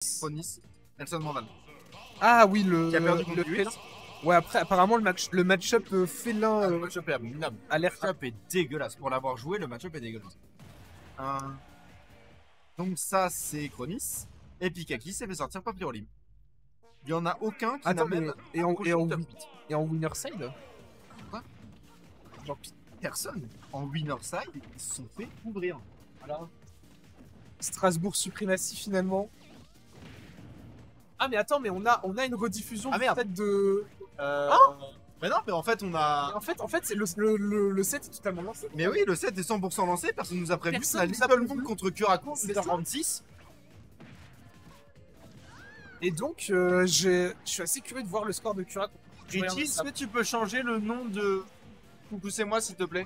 Chronis, Nelson Mandal. Ah oui, le. Qui a perdu contre le lui. félin. Ouais, après, apparemment, le match-up félin. Le match-up est abominable. A l'air. Le match-up est dégueulasse. Pour l'avoir joué, le match-up est dégueulasse. Donc, ça, c'est Chronis. Et Pikaki s'est fait sortir Papyrolim. Il n'y en a aucun qui n'a Attends, mais. même. Et en top 8. winner side Quoi? Genre, Personne. En winner side, ils se sont fait ouvrir. voilà. Strasbourg suprématie finalement. Ah, mais attends, mais on a une rediffusion Ah, merde. peut-être de. Mais non, mais en fait, on a. En fait c'est le set est totalement lancé. Mais oui, le set est 100% lancé, personne nous a prévu. Personne On a nous a Little prévu. Monk contre Curaco, C'est ça. 7h46. Et donc, je suis assez curieux de voir le score de Curaco. Richie, est-ce que tu peux changer le nom de Coucou c'est moi, s'il te plaît?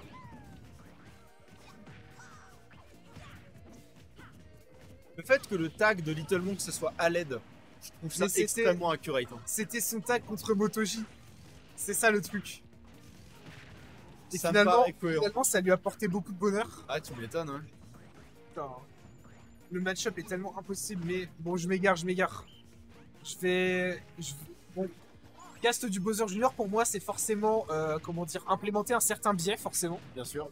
Le fait que le tag de Little Monk ce soit Aled, je trouve ça Mais c'était- extrêmement accurate. Hein. C'était son tag contre Motoji. C'est ça le truc. Et Ça me finalement, paraît cohérent. ça lui a apporté beaucoup de bonheur. Ah, tu m'étonnes, hein. Putain, le match-up est tellement impossible, mais bon, je m'égare. Bon, cast du Bowser Junior, pour moi, c'est forcément, comment dire, implémenter un certain biais, forcément. Bien sûr.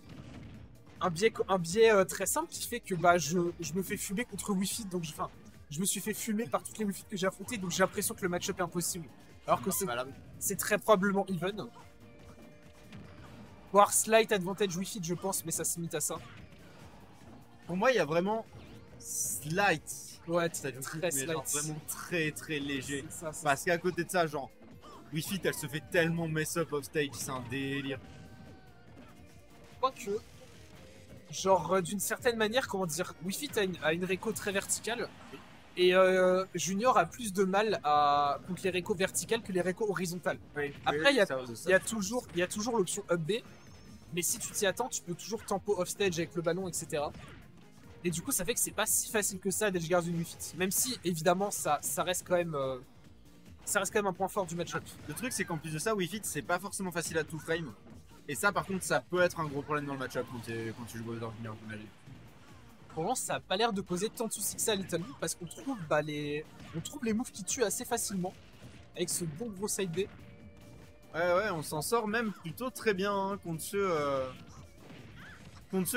Un biais très simple qui fait que bah, je me fais fumer contre Wi-Fi, donc je me suis fait fumer par toutes les Wi-Fi que j'ai affrontées, donc j'ai l'impression que le match-up est impossible. Alors que c'est très probablement even. Voire slight advantage Wi-Fi, je pense, mais ça se limite à ça. Pour moi, il y a vraiment slight. Ouais, C'est très slight. vraiment très très léger. C'est ça, c'est Parce qu'à côté de ça, genre, Wi-Fi, elle se fait tellement mess up off stage, c'est un délire. Quoique, genre, d'une certaine manière, comment dire, Wi-Fi a une réco très verticale. Et Junior a plus de mal contre les récos verticales que les récos horizontales. Après, il y a toujours l'option up B. Mais si tu t'y attends, tu peux toujours tempo off stage avec le ballon, etc. Et du coup, ça fait que c'est pas si facile que ça d'edgeguard une Wi-Fi. Même si, évidemment, ça reste quand même un point fort du match-up. Le truc, c'est qu'en plus de ça, Wi-Fi, c'est pas forcément facile à tout frame. Et ça, par contre, ça peut être un gros problème dans le match-up quand tu joues aux ordinaires, j'imagine. Pour l'instant, ça a pas l'air de causer tant de soucis que ça à Little Big parce qu'on trouve les moves qui tuent assez facilement avec ce bon gros side B. Ouais, on s'en sort même plutôt très bien hein, contre ce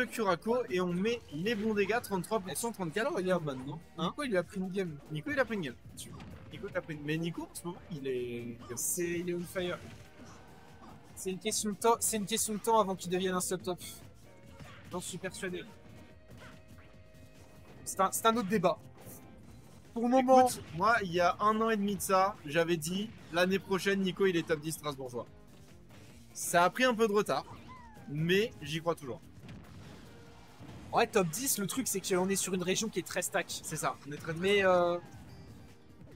Curaco et on met les bons dégâts, 33%, 34%. Regarde maintenant. Hein Nico, il lui a pris une game. Nico, il a pris une game. Mais Nico, en ce moment, il est Il est on fire. C'est une question de temps avant qu'il devienne un sub-top. J'en suis persuadé. C'est un autre débat. Pour le moment. Écoute, moi, il y a 1 an et demi de ça, j'avais dit l'année prochaine, Nico, il est top 10 strasbourgeois. Ça a pris un peu de retard, mais j'y crois toujours. Ouais, top 10, le truc, c'est qu'on est sur une région qui est très stack. C'est ça, on est très Mais,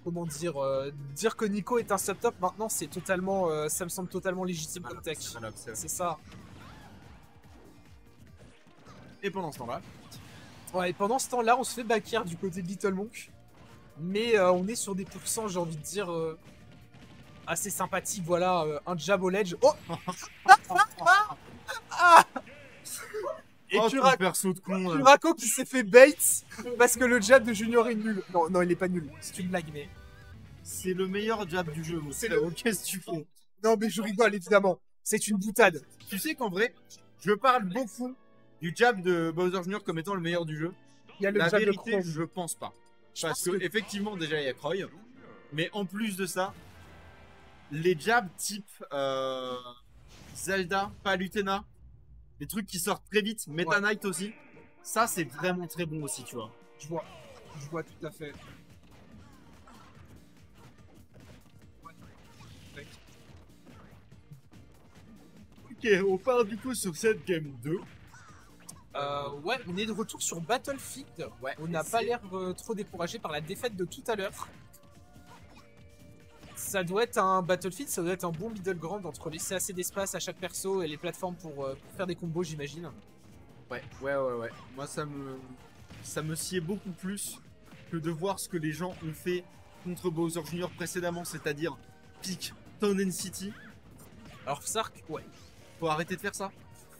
comment dire, dire que Nico est un sub-top maintenant, c'est totalement, ça me semble totalement légitime comme tech. C'est ça. Et pendant ce temps-là, ouais, et pendant ce temps-là, on se fait backyard du côté de Little Monk. Mais on est sur des pourcents, j'ai envie de dire, assez sympathiques. Voilà, un jab au ledge. Oh et perso de con. Curaco qui s'est fait bait parce que le jab de Junior est nul. Non, il est pas nul. C'est une blague, mais. C'est le meilleur jab du jeu. C'est Qu'est-ce que tu fais? Non, mais je rigole, évidemment. C'est une boutade. Tu sais qu'en vrai, je parle beaucoup du jab de Bowser Jr. comme étant le meilleur du jeu. Il y a le La jab vérité, de Chrome. je pense pas. Je Parce pense que, effectivement, déjà, il y a Croy. Mais en plus de ça, les jabs type Zelda, Palutena, les trucs qui sortent très vite, Meta Knight aussi, ça, c'est vraiment très bon aussi, tu vois. Je vois tout à fait. Ok, on part du coup sur cette game 2. Ouais, on est de retour sur Battlefield. Ouais, on n'a pas l'air trop découragé par la défaite de tout à l'heure. Ça doit être un Battlefield, ça doit être un bon middle ground entre laisser assez d'espace à chaque perso et les plateformes pour faire des combos, j'imagine. Ouais. Moi, ça me sied beaucoup plus que de voir ce que les gens ont fait contre Bowser Jr. précédemment, c'est-à-dire pick Town and City. Alors, Sark, ouais. Faut arrêter de faire ça.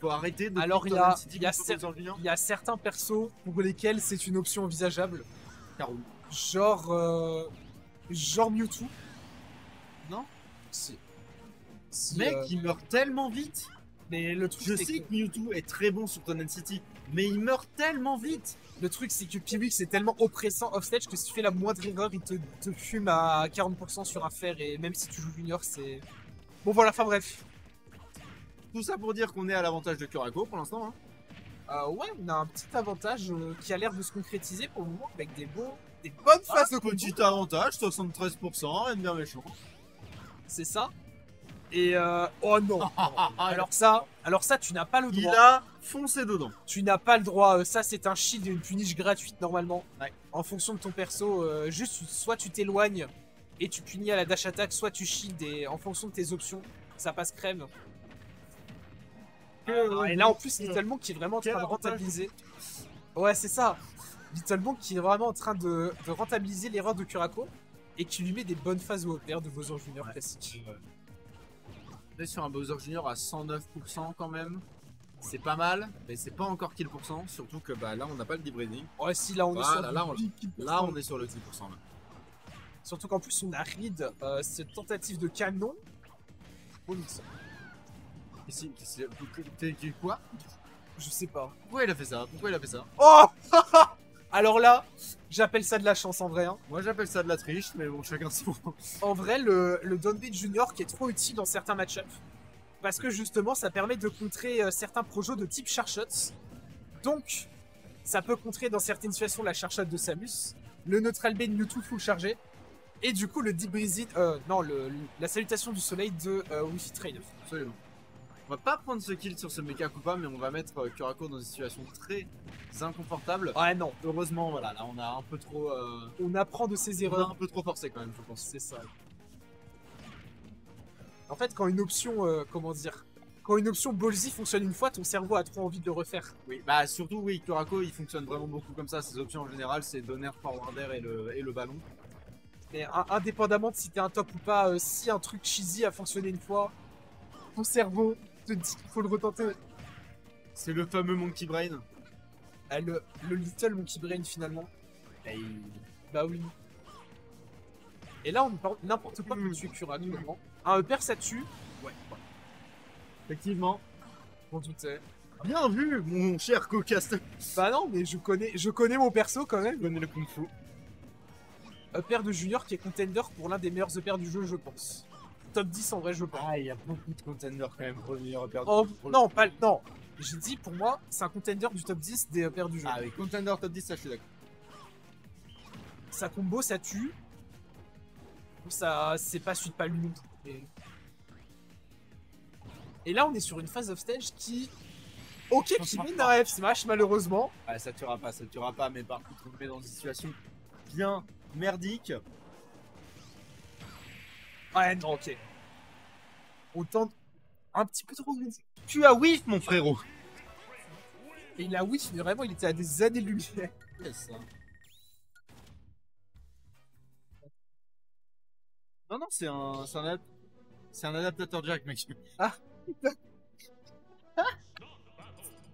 Faut arrêter de alors, pick Town and City contre Bowser Jr. il y a certains persos pour lesquels c'est une option envisageable. Genre Mewtwo. Non. Si. Mec, il meurt tellement vite. Mais le truc, Je c'est sais que, que Mewtwo est très bon sur Tonen City, mais il meurt tellement vite. le truc, c'est que Piwix c'est tellement oppressant offstage que si tu fais la moindre erreur, il te fume à 40% sur un fer. Et même si tu joues junior, c'est. Bon, voilà, enfin bref. Tout ça pour dire qu'on est à l'avantage de Curako pour l'instant. Hein. Ouais, on a un petit avantage qui a l'air de se concrétiser pour le moment avec des bonnes phases de combo. Petit avantage, 73%, rien de bien méchant. C'est ça. Et oh non. Alors ça, tu n'as pas le Il droit. a foncé dedans. Tu n'as pas le droit. Ça, c'est un shield et une punish gratuite normalement. Ouais. En fonction de ton perso, juste soit tu t'éloignes et tu punis à la dash attack, soit tu shield et en fonction de tes options, ça passe crème. Et là en plus, Little Monk qui est vraiment en train de rentabiliser. Ouais, c'est ça. Little Monk qui est vraiment en train de rentabiliser l'erreur de Curako et qui lui met des bonnes phases au pair de Bowser Junior classique. On est sur un Bowser Junior à 109% quand même. C'est pas mal, mais c'est pas encore kill %, surtout que bah, là on n'a pas le deep breathing. Ouais, si là on est sur là on est sur le 10%. Là. Surtout qu'en plus on a read cette tentative de canon. Bonus. T'es quoi? Je sais pas. Pourquoi il a fait ça? Oh Alors là, j'appelle ça de la chance en vrai. Hein. Moi j'appelle ça de la triche, mais bon, chacun son. En vrai, le Downbeat Junior qui est trop utile dans certains match-ups. Parce que justement, ça permet de contrer certains projets de type Charshots. Donc, ça peut contrer dans certaines situations la Charshot de Samus, le Neutral B de Mewtwo full chargé, et du coup le Deep Breezing, la salutation du soleil de Wi-Fi Trade. Absolument. On va pas prendre ce kill sur ce mecha Koopa, mais on va mettre Curako dans une situation très inconfortable. Ouais, non. Heureusement, voilà, là on a un peu trop. On apprend de ses On a erreurs. un peu trop forcé quand même, je pense. C'est ça. En fait, quand une option, quand une option ballsy fonctionne une fois, ton cerveau a trop envie de le refaire. Oui, bah surtout, oui, Curako il fonctionne vraiment beaucoup comme ça. Ses options en général, c'est donner forward air et le ballon. Mais indépendamment de si t'es un top ou pas, si un truc cheesy a fonctionné une fois, ton cerveau te dit qu'il faut le retenter. C'est le fameux Monkey Brain. Le Little Monkey Brain finalement. Bah oui. Et là, on parle n'importe quoi pour tuer Curako. Un upper ça tue. Ouais. Effectivement. On doutait. Bien vu, mon cher Cocaster. Bah non, mais je connais mon perso quand même. Je connais le Kung Fu. Upper de Junior qui est contender pour l'un des meilleurs uppers du jeu, je pense. Top 10 en vrai, je pense. Ah, il y a beaucoup de contenders quand même pour le meilleur upper. Non, pas non. J'ai dit pour moi, c'est un contender du top 10 des uppers du jeu. Ah oui, contender top 10, ça je suis d'accord. Sa combo, ça tue. Ça, c'est pas suite pas lui non plus. Et là, on est sur une phase of stage qui. Ok, qui mène à F Smash, malheureusement. Ah, ça tuera pas, mais par contre, on le met dans une situation bien merdique. Ouais, non, ok. On tente un petit peu trop vite. Tu as whiff, mon frérot. Et il a whiff, mais vraiment, il était à des années-lumière. Yes. Non, c'est un adaptateur jack, mec. Ah.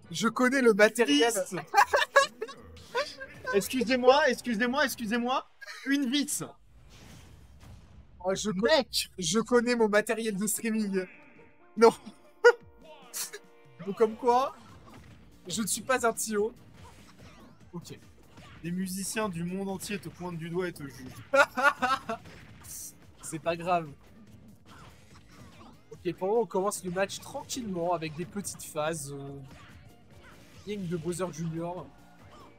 Je connais le matériel. Excusez-moi. Une vis. Oh, je connais mon matériel de streaming. Non. Donc, comme quoi, je ne suis pas un Tio. Ok. Les musiciens du monde entier te pointent du doigt et te jugent. C'est pas grave. Ok, pour moi, on commence le match tranquillement avec des petites phases. Game de Bowser Junior.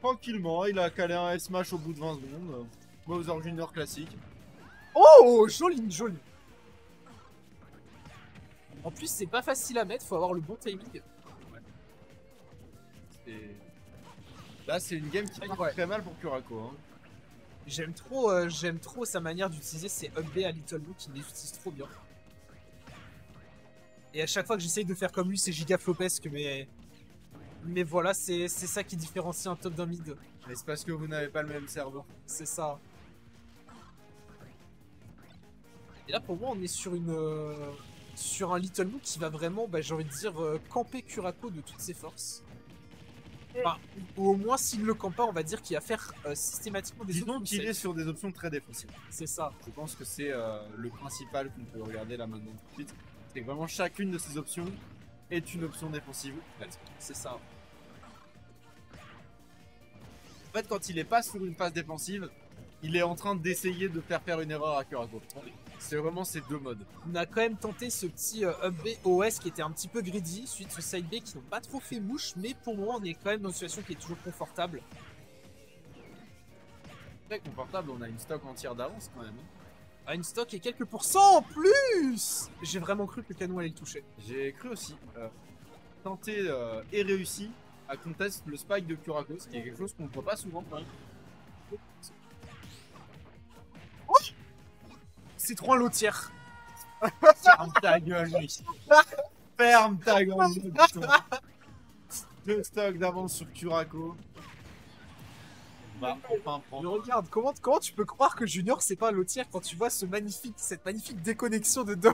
Tranquillement, il a calé un S-Smash au bout de 20 secondes. Bowser Junior classique. Oh, joli, joli. En plus, c'est pas facile à mettre, faut avoir le bon timing. Ouais. Là, c'est une game qui part très mal pour Curako. Hein. J'aime trop sa manière d'utiliser ses up B à Little Monk, qui les utilise trop bien. Et à chaque fois que j'essaye de faire comme lui, c'est giga flopesque, mais voilà, c'est ça qui différencie un top d'un mid. Mais c'est parce que vous n'avez pas le même cerveau. C'est ça. Et là, pour moi, on est sur un Little Monk qui va vraiment, j'ai envie de dire, camper Curako de toutes ses forces. Enfin, ou au moins, s'il ne le campe pas, on va dire qu'il va faire systématiquement des Disons options qu'il est safe. sur des options très défensives. C'est ça. Je pense que c'est le principal qu'on peut regarder là maintenant tout de suite. C'est que vraiment chacune de ces options est une option défensive. C'est ça. En fait, quand il est pas sur une phase défensive, il est en train d'essayer de faire une erreur à Kurako. C'est vraiment ces deux modes. On a quand même tenté ce petit up B OS qui était un petit peu greedy, suite au side B qui n'ont pas trop fait mouche, mais pour le moment on est quand même dans une situation qui est toujours confortable. Très confortable, on a une stock entière d'avance quand même. À une stock et quelques pourcents en plus. J'ai vraiment cru que le canon allait le toucher. J'ai cru aussi tenter et réussi à contester le spike de Kurako, ce qui est quelque chose qu'on ne voit pas souvent quand même. C'est trop un lotière. Ferme ta gueule, mec. Ferme ta gueule. Putain. Deux stocks d'avance sur Kurako. On va enfin Je prendre. regarde, comment tu peux croire que Junior c'est pas un lotière quand tu vois cette magnifique déconnexion de Dom.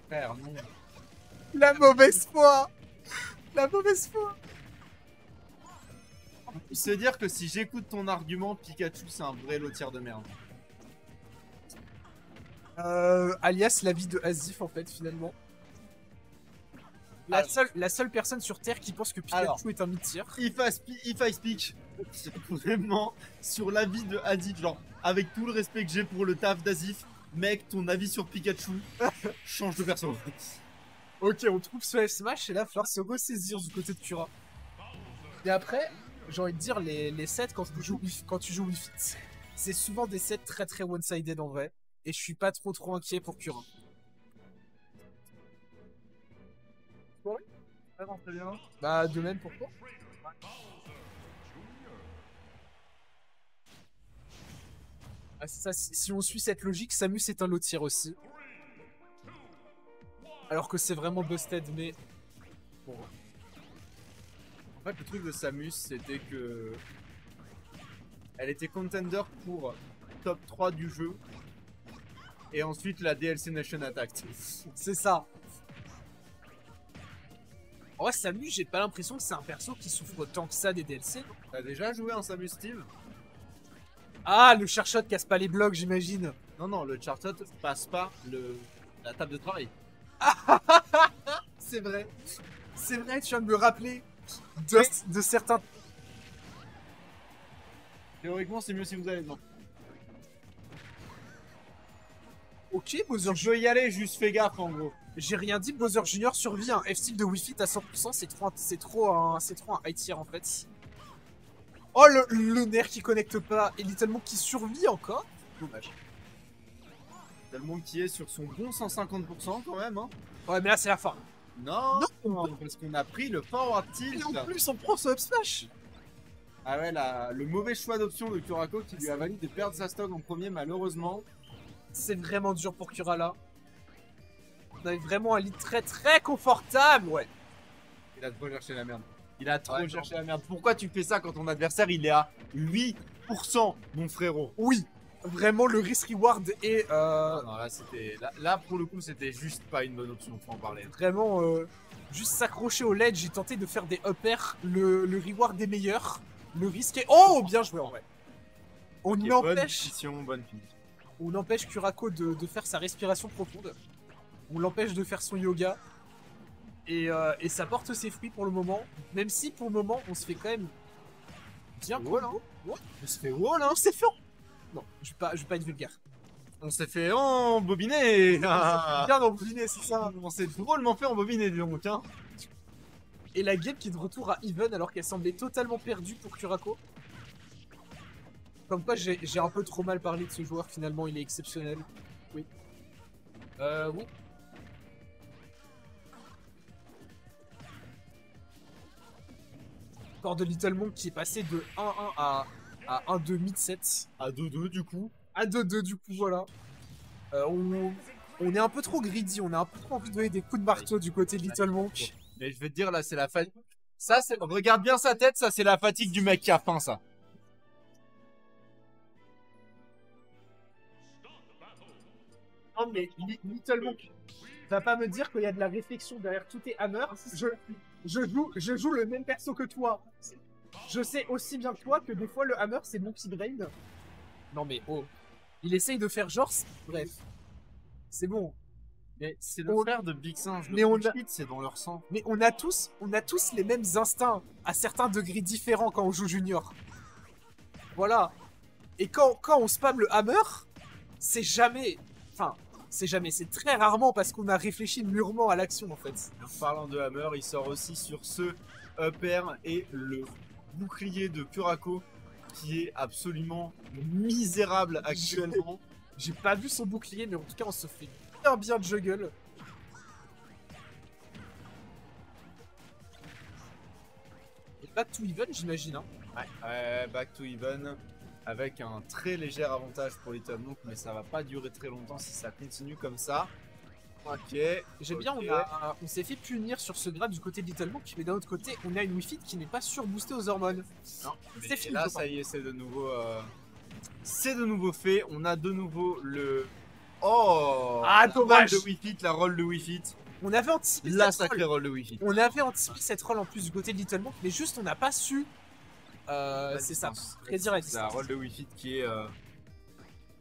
Frère, non. La mauvaise foi. La mauvaise foi. Se dire que si j'écoute ton argument, Pikachu c'est un vrai lotière de merde. Alias la vie de Asif en fait finalement. La seule personne sur Terre qui pense que Pikachu Alors, est un mid-tier. If I speak, c'est vraiment sur l'avis de Azif, genre avec tout le respect que j'ai pour le taf d'Azif, mec, ton avis sur Pikachu change de perso. Ok, on trouve ce F-Smash et là, il va falloir se ressaisir du côté de Cura. Et après, j'ai envie de dire, les sets quand tu joues Wii Fit, c'est souvent des sets très très one-sided en vrai. Et je suis pas trop inquiet pour Cura. Ah non, très bien. Bah, de même pour toi. Ah, c'est ça, si on suit cette logique, Samus est un lotier aussi. Alors que c'est vraiment busted, mais... Bon. En fait, le truc de Samus, c'était que elle était contender pour top 3 du jeu. Et ensuite la DLC Nation Attack. C'est ça. En vrai, Samus, j'ai pas l'impression que c'est un perso qui souffre tant que ça des DLC. T'as déjà joué un Samus Steve? Ah, le Charshot casse pas les blocs, j'imagine. Non, le Chartot passe pas la table de travail. C'est vrai. C'est vrai, tu viens de me rappeler de certains... Théoriquement, c'est mieux si vous allez dedans. Ok, Bowser Je veux y aller, juste fais gaffe en gros. J'ai rien dit, Bowser Junior survit un F-Style de Wii Fit à 100%, c'est trop un high tier en fait. Oh le nerf qui connecte pas et Little qui survit encore. Dommage. Tellement qui est sur son bon 150% quand même. Hein. Ouais mais là c'est la fin. Non, parce qu'on a pris le forward tilt. Et en plus on prend ce up smash. Ah ouais, le mauvais choix d'option de Kurako qui lui a valu de perdre sa stock en premier malheureusement. C'est vraiment dur pour Cura là. On avait vraiment un lead très très confortable, ouais. Il a trop cherché la merde. Il a trop cherché la merde. Pourquoi tu fais ça quand ton adversaire il est à 8%, mon frérot? Oui, vraiment le risk-reward est... Non, là, c'était... Là, pour le coup, c'était juste pas une bonne option, faut en parler. Vraiment, juste s'accrocher au ledge et tenter de faire des up airs, le reward est meilleur. Le risque est... Oh, bien joué en vrai. On Okay, empêche... bonne finition. On empêche Kurako de faire sa respiration profonde. On l'empêche de faire son yoga. Et ça porte ses fruits pour le moment. Même si pour le moment, on se fait quand même bien wall, hein. On se fait wall, hein. On s'est fait... Non, je vais pas être vulgaire. On s'est fait embobiner. Bien embobiner, c'est ça. On s'est drôlement fait embobiner, donc. Hein. Et la game qui est de retour à even alors qu'elle semblait totalement perdue pour Kurako. Comme quoi, j'ai un peu trop mal parlé de ce joueur, finalement, il est exceptionnel. Oui. Oui. Encore de Little Monk qui est passé de 1-1 à 1-2 mid-set. À 2-2 du coup. À 2-2 du coup, voilà. On est un peu trop greedy, on a un peu trop envie de donner des coups de marteau du côté de Little Monk. Mais je vais te dire, là, c'est la fatigue. Ça, c'est... Regarde bien sa tête, ça, c'est la fatigue du mec qui a faim, ça. Non mais Little Monk va pas me dire qu'il y a de la réflexion derrière tous tes hammers. je joue le même perso que toi. Je sais aussi bien que toi que des fois le hammer c'est Monkey Brain. Non mais oh. Il essaye de faire genre. Bref. C'est bon. Mais c'est le frère de Big Singe. Mais c'est dans leur sang. Mais on a tous les mêmes instincts à certains degrés différents quand on joue junior. Voilà. Et quand on spam le hammer, c'est jamais. Enfin, c'est très rarement parce qu'on a réfléchi mûrement à l'action en fait. En parlant de hammer, il sort aussi sur ce upper et le bouclier de Kurako qui est absolument misérable actuellement. J'ai pas vu son bouclier, mais en tout cas, on se fait bien juggle. Et back to even, j'imagine. Hein. Ouais, back to even. Avec un très léger avantage pour Little Monk, mais ça va pas durer très longtemps si ça continue comme ça. Ok. J'aime bien, on s'est fait punir sur ce grade du côté de Little Monk, mais d'un autre côté, on a une Wi-Fi qui n'est pas surboostée aux hormones. Non, c'est fini. Là, ça y est, c'est de nouveau. C'est de nouveau fait. On a de nouveau le. Oh! Ah, dommage! La roll de Wi-Fi. On avait anticipé la sacrée roll de Wi-Fi. On avait anticipé cette roll en plus du côté de Little Monk, mais juste on n'a pas su. C'est ça, prédire la distance. La roll de Wi-Fi qui est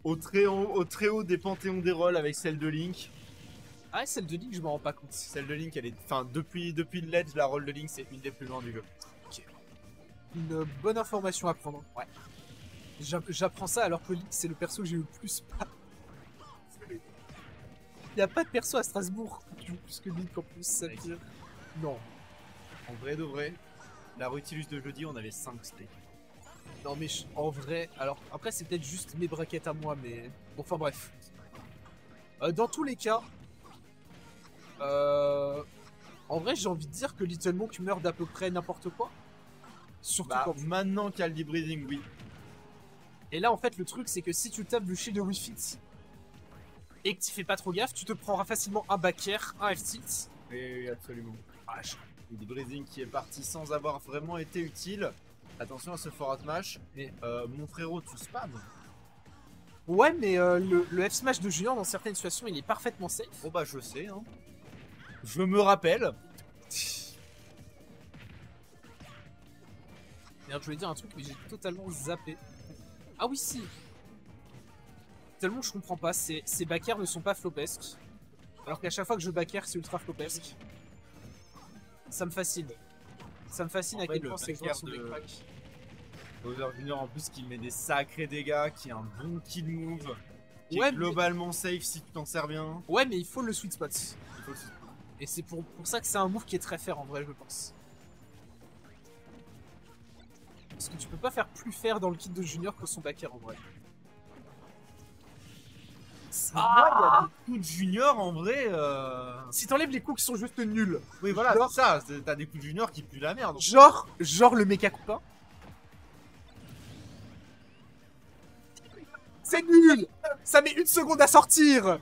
au très haut des panthéons des rolls avec celle de Link. Ah, celle de Link, je m'en rends pas compte. Celle de Link, elle est. Enfin, depuis le ledge, la roll de Link, c'est une des plus loin du jeu. Ok. Une bonne information à prendre. Ouais. J'apprends ça alors que Link, c'est le perso que j'ai eu le plus pas. Il n'y a pas de perso à Strasbourg qui joue plus que Link en plus, ça pire. Non. En vrai de vrai, la Rutilus de jeudi, on avait 5 steaks. Non mais en vrai, alors après c'est peut-être juste mes braquettes à moi, mais bon, enfin bref. Dans tous les cas, en vrai j'ai envie de dire que Little Monk meurt d'à peu près n'importe quoi. Surtout bah, quand... maintenant qu'il y a le deep breathing, oui. Et là en fait le truc c'est que si tu tapes le shield de Wi-Fi et que tu fais pas trop gaffe, tu te prendras facilement un back air, un F-tilt. Oui, absolument. Ah, le deep breathing qui est parti sans avoir vraiment été utile. Attention à ce forward smash. Mais mon frérot, tu spam. Ouais, mais le F-smash de Junior dans certaines situations il est parfaitement safe. Oh bah je sais, hein. Je me rappelle. Merde, je voulais dire un truc mais j'ai totalement zappé. Ah oui si. Tellement je comprends pas, ces back air ne sont pas flopesques. Alors qu'à chaque fois que je back air c'est ultra flopesque. Ça me fascine. Ça me fascine à quel point ces joueurs sont des cracks. Bowser Junior en plus qui met des sacrés dégâts, qui a un bon kill move, qui est globalement safe si tu t'en sers bien. Ouais mais il faut le sweet spot. Et c'est pour ça que c'est un move qui est très fair en vrai je pense. Parce que tu peux pas faire plus fair dans le kit de Junior que son back air en vrai. Ah, il y a des coups de Junior en vrai. Si t'enlèves les coups qui sont juste nuls. Oui voilà, c'est ça, t'as des coups de Junior qui puent la merde. Genre le mecha coupin. C'est nul. Ça met 1 seconde à sortir.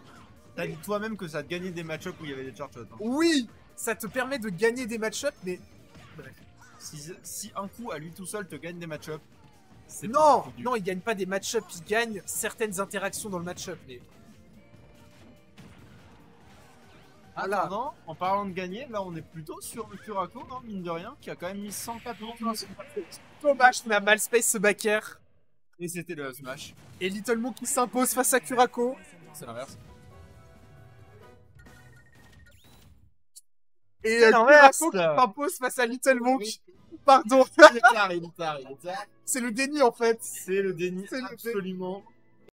T'as dit toi-même que ça te gagnait des match-ups où il y avait des charge shots. Hein. Oui, ça te permet de gagner des match-ups, mais... Bref. Si un coup à lui tout seul te gagne des match-ups, c'est non, il gagne pas des match-ups, il gagne certaines interactions dans le match-up, mais... Voilà. Non, en parlant de gagner, là on est plutôt sur le Kurako, hein, mine de rien, qui a quand même mis 114. Dommage, on a mal space ce back air. Et c'était le smash. Et Little Monk qui s'impose face à Kurako. C'est l'inverse. Et Kurako qui s'impose face à Little Monk. Oui. Pardon. Il est tard. C'est le déni en fait. C'est le déni absolument.